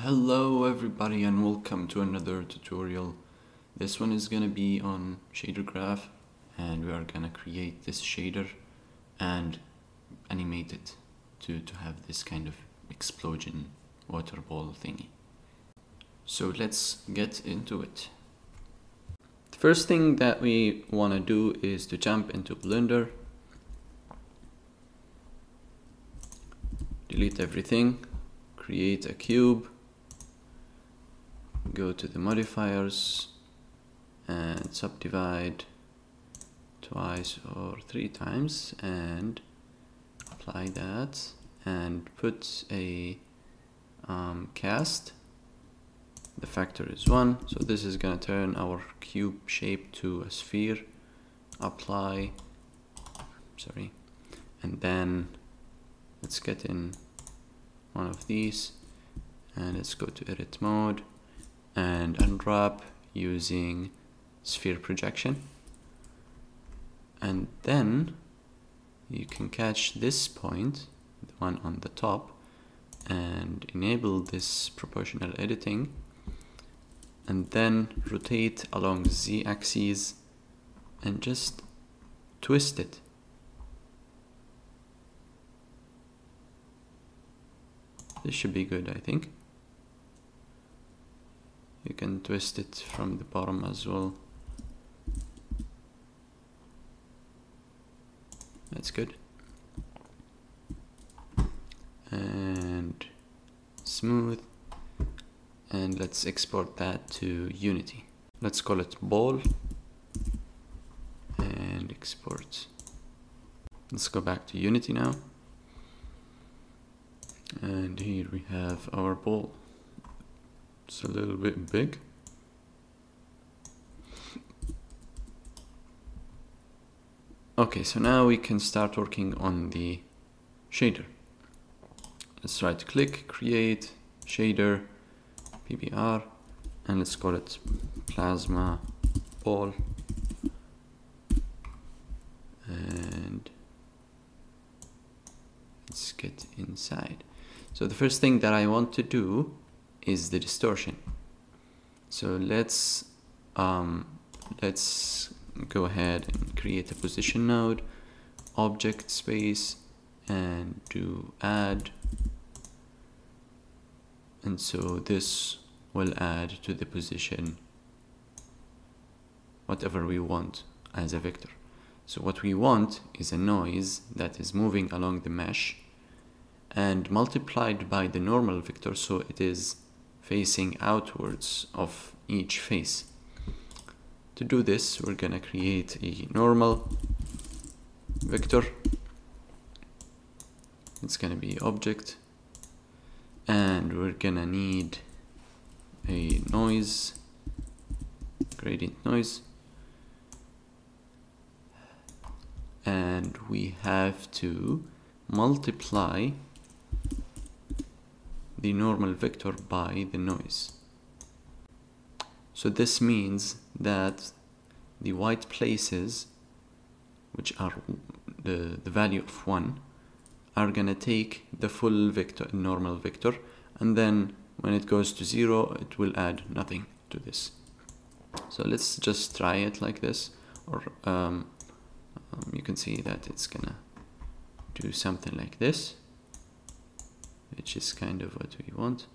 Hello everybody and welcome to another tutorial. This one is gonna be on shader graph, and we are gonna create this shader and animate it to have this kind of explosion water ball thingy. So let's get into it. The first thing that we want to do is to jump into Blender, delete everything, create a cube, go to the modifiers and subdivide twice or 3 times and apply that and put a cast. The factor is 1, so this is gonna turn our cube shape to a sphere. Apply, and then let's get in one of these and let's go to edit mode and unwrap using sphere projection, and then you can catch this point, the one on the top, and enable this proportional editing, and then rotate along the z-axis and just twist it. This should be good, I think. You can twist it from the bottom as well. That's good. And smooth. And let's export that to Unity. Let's call it ball and export. Let's go back to Unity now. And here we have our ball. It's a little bit big. Okay, so now we can start working on the shader. Let's right click, create shader, PBR, and let's call it plasma ball. And let's get inside. So the first thing that I want to do is the distortion. So let's go ahead and create a position node, object space, and do add. And so this will add to the position whatever we want as a vector. So what we want is a noise that is moving along the mesh and multiplied by the normal vector, so it is facing outwards of each face. To do this, we're gonna create a normal vector. It's gonna be object, and we're gonna need a noise, gradient noise, and we have to multiply the normal vector by the noise. So this means that the white places, which are the value of 1, are gonna take the full vector, normal vector, and then when it goes to 0, it will add nothing to this. So let's just try it like this, or you can see that it's gonna do something like this, which is kind of what we want.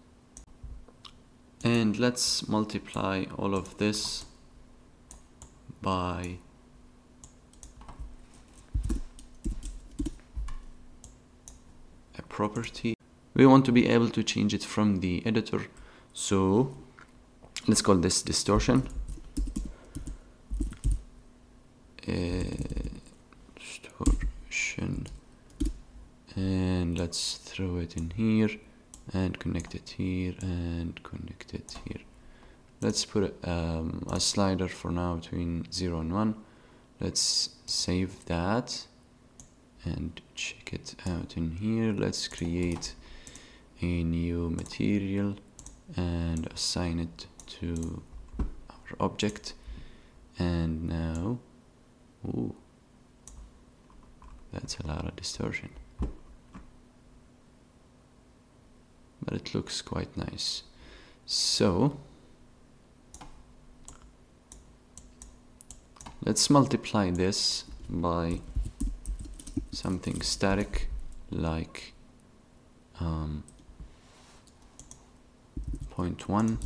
And let's multiply all of this by a property. We want to be able to change it from the editor, so let's call this distortion. Distortion, and let's throw it in here and connect it here and connect it here. Let's put a slider for now between 0 and 1. Let's save that and check it out in here. Let's create a new material and assign it to our object. And now, ooh, that's a lot of distortion. but it looks quite nice. So let's multiply this by something static like 0.1.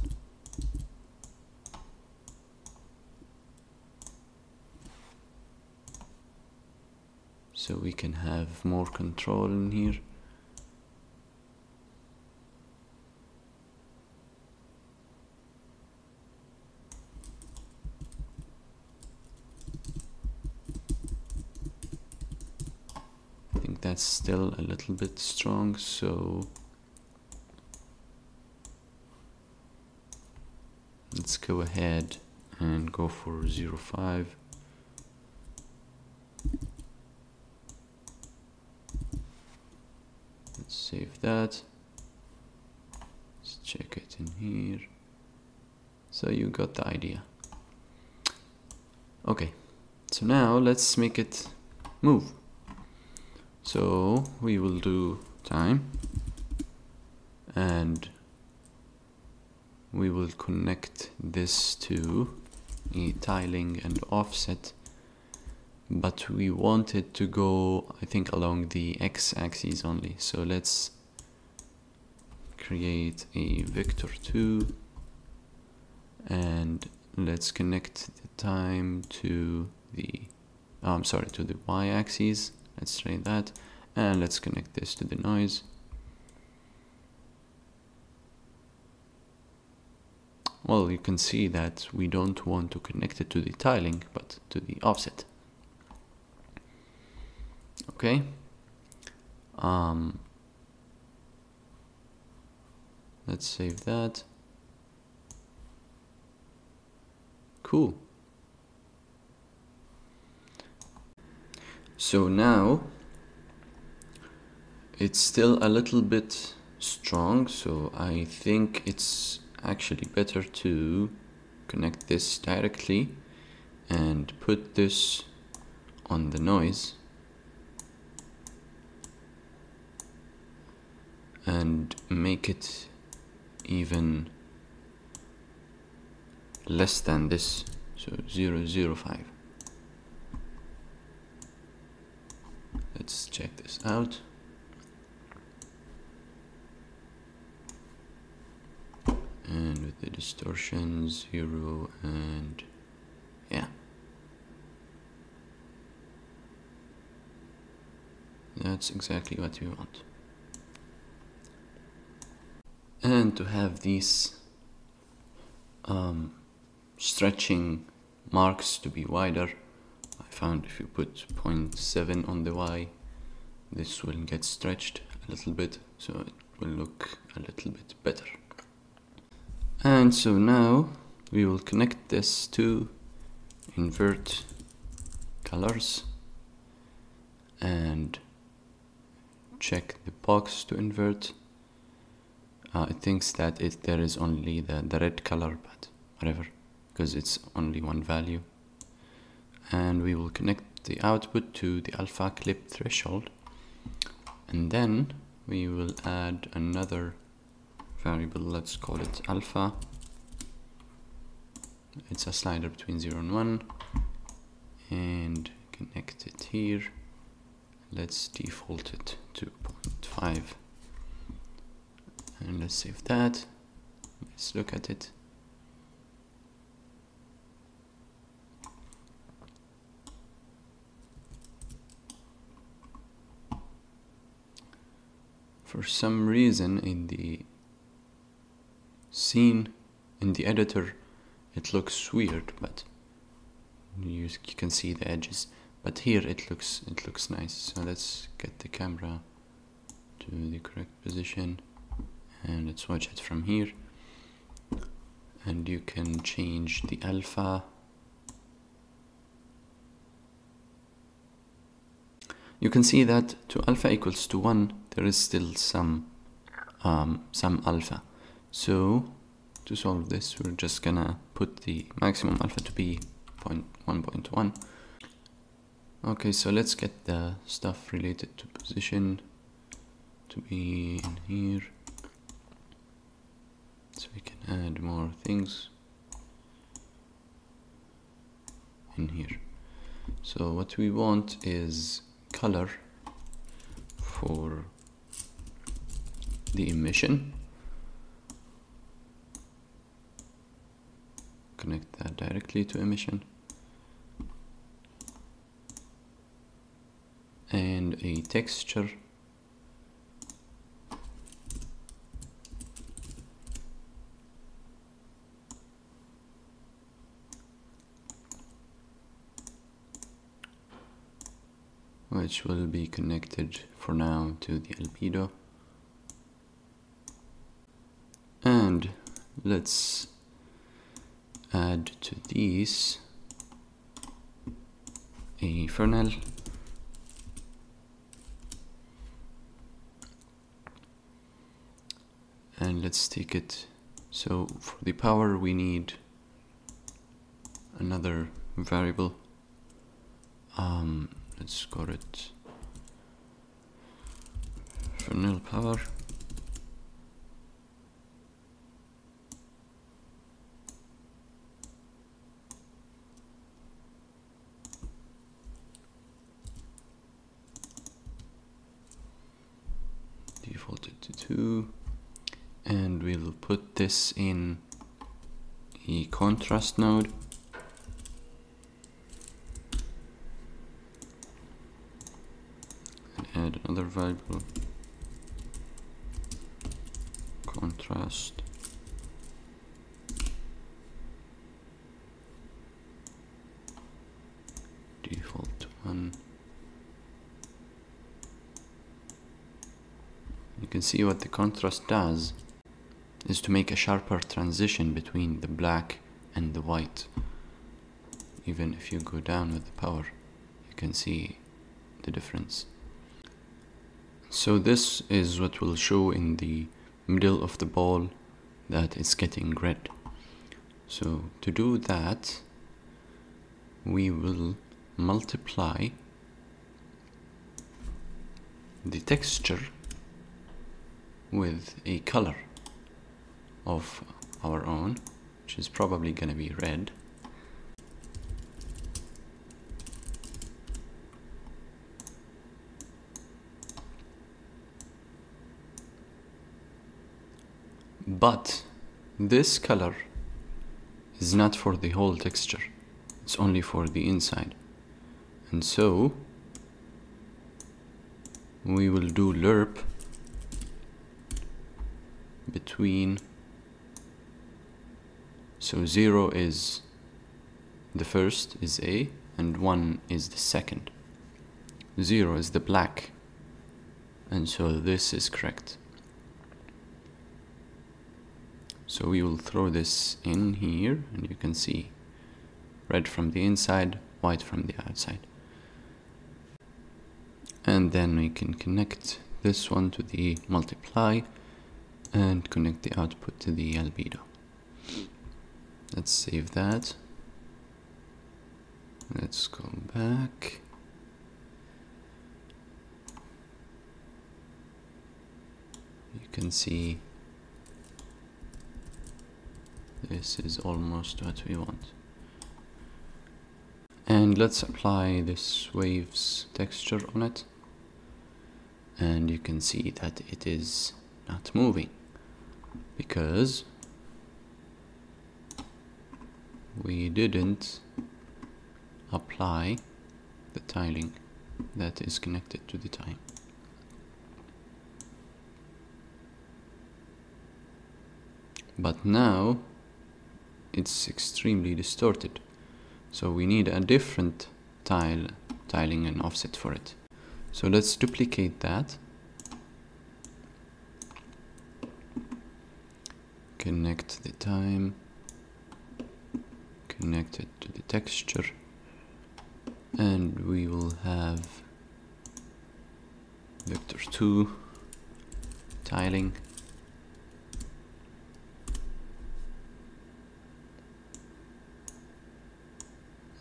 So we can have more control in here. I think that's still a little bit strong, so let's go ahead and go for 0.5. Let's save that. Let's check it in here. So you got the idea. Okay, so now let's make it move. So we will do time, and we will connect this to a tiling and offset, but we want it to go, I think, along the x-axis only. So let's create a vector 2 and let's connect the time to the to the y-axis. Let's try that, and let's connect this to the noise. Well, you can see that we don't want to connect it to the tiling, but to the offset. Okay. Let's save that. Cool. So now it's still a little bit strong, so I think it's actually better to connect this directly and put this on the noise and make it even less than this, so 0.05. Let's check this out. And with the distortion 0, and yeah, that's exactly what we want. And to have these stretching marks to be wider, I found if you put 0.7 on the Y, this will get stretched a little bit, so it will look a little bit better. And so now we will connect this to invert colors and check the box to invert. It thinks that there is only the red color, but whatever, because it's only one value. And we will connect the output to the alpha clip threshold, and then we will add another variable. Let's call it alpha. It's a slider between 0 and 1, and connect it here. Let's default it to 0.5, and let's save that. Let's look at it. For some reason in the scene, in the editor, it looks weird, but you can see the edges. But here it looks nice. So let's get the camera to the correct position, and let's watch it from here. And you can change the alpha. You can see that to alpha equals to 1, there is still some alpha. So to solve this, we're just gonna put the maximum alpha to be 1.1. Okay, so let's get the stuff related to position to be in here. So we can add more things in here. So what we want is color for the emission. Connect that directly to emission. And a texture which will be connected for now to the albedo. And let's add to these a Fresnel. And let's take it. So for the power we need another variable. Let's call it Fresnel power. Default it to 2. And we'll put this in a contrast node. And add another variable, contrast. Default to 1. You can see what the contrast does is to make a sharper transition between the black and the white. Even if you go down with the power, you can see the difference. So this is what will show in the middle of the ball that it's getting red. So to do that, we will multiply the texture with a color of our own, which is probably gonna be red. But this color is not for the whole texture, it's only for the inside. And so we will do lerp between, so 0 is the first, is A, and 1 is the second. 0 is the black, and so this is correct. So we will throw this in here, and you can see red from the inside, white from the outside. And then we can connect this one to the multiply and connect the output to the albedo. Let's save that. Let's go back. You can see this is almost what we want. And let's apply this waves texture on it. And you can see that it is not moving because we didn't apply the tiling that is connected to the time. But now it's extremely distorted, so we need a different tiling and offset for it. So let's duplicate that, connect the time, connect it to the texture, and we will have vector 2 tiling,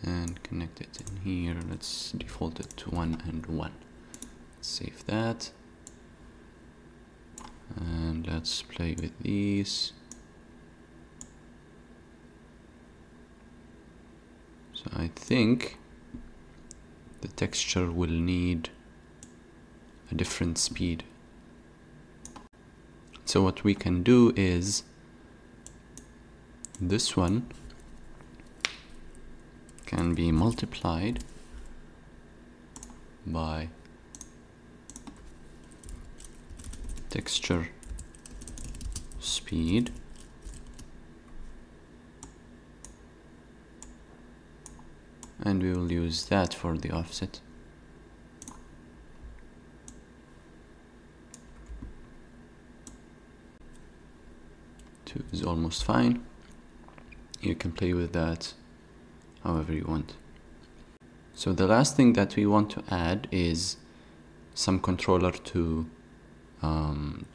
and connect it in here. Let's default it to 1 and 1. Save that, and let's play with these. So I think the texture will need a different speed. So what we can do is this one can be multiplied by texture speed and we will use that for the offset. Two is almost fine. You can play with that however you want. So the last thing that we want to add is some controller to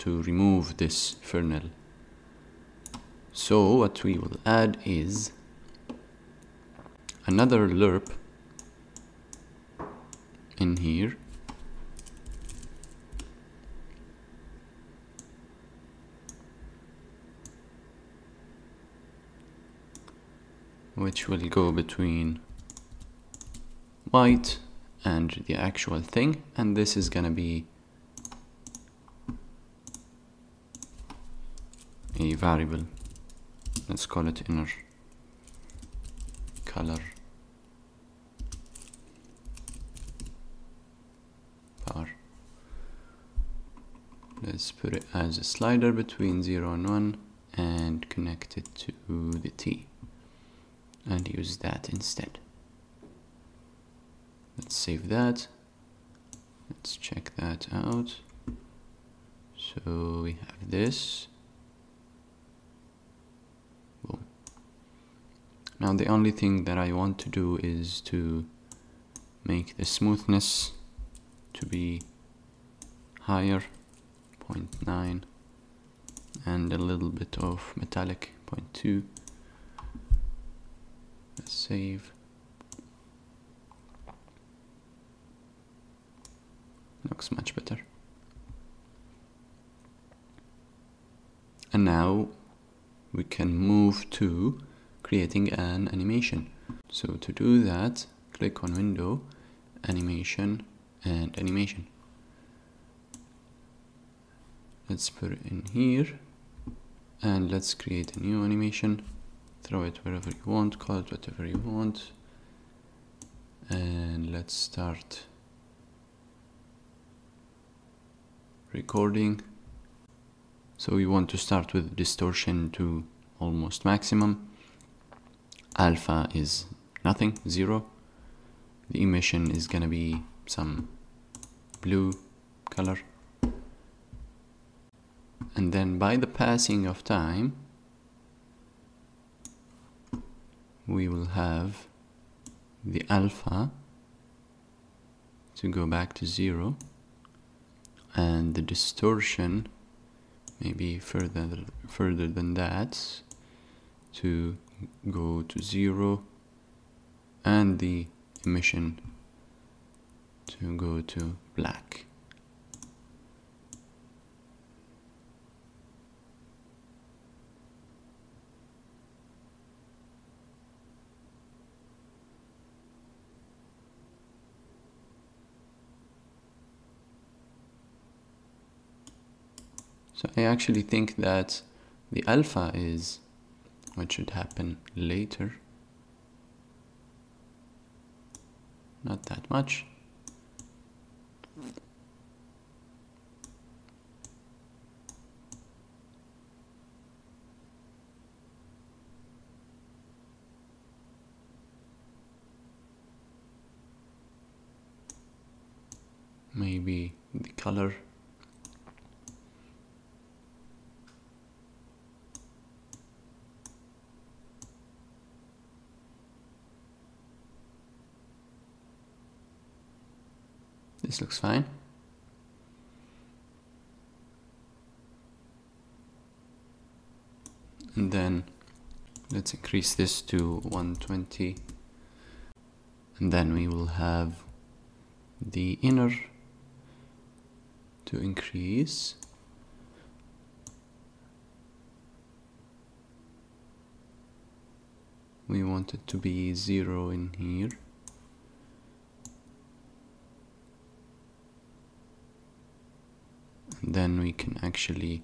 remove this kernel. So what we will add is another lerp in here, which will go between white and the actual thing, and this is gonna be a variable. Let's call it inner color bar. Let's put it as a slider between 0 and 1 and connect it to the T and use that instead. Let's save that. Let's check that out. So we have this. Boom. Now the only thing that I want to do is to make the smoothness to be higher, 0.9, and a little bit of metallic, 0.2. Let's save. Looks much better. And now we can move to creating an animation. So to do that, click on Window, Animation, and Animation. Let's put it in here, and let's create a new animation. Throw it wherever you want, call it whatever you want, and let's start recording. So we want to start with distortion to almost maximum. Alpha is nothing, 0. The emission is gonna be some blue color. And then by the passing of time, we will have the alpha to go back to 0 and the distortion maybe further than that to go to 0 and the emission to go to black. So I actually think that the alpha is what should happen later. Not that much. Maybe the color. This looks fine. And then let's increase this to 120. And then we will have the inner to increase. we want it to be 0 in here. And then we can actually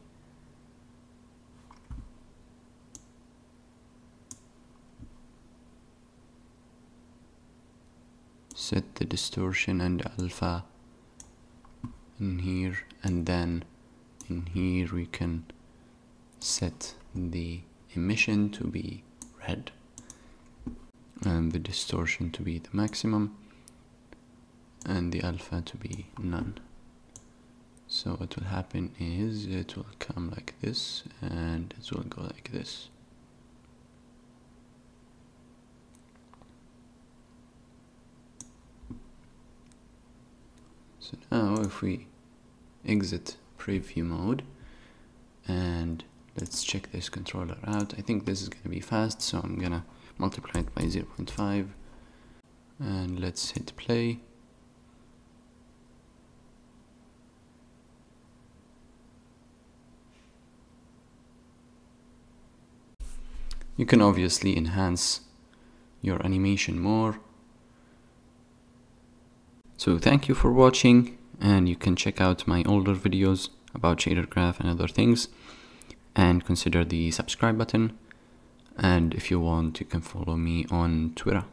set the distortion and alpha in here, and then in here we can set the emission to be red and the distortion to be the maximum and the alpha to be none. So what will happen is it will come like this and it will go like this. So now if we exit preview mode and let's check this controller out, I think this is going to be fast, so I'm gonna multiply it by 0.5 and let's hit play. You can obviously enhance your animation more. So thank you for watching, and you can check out my older videos about shader graph and other things, and consider the subscribe button, and if you want you can follow me on Twitter.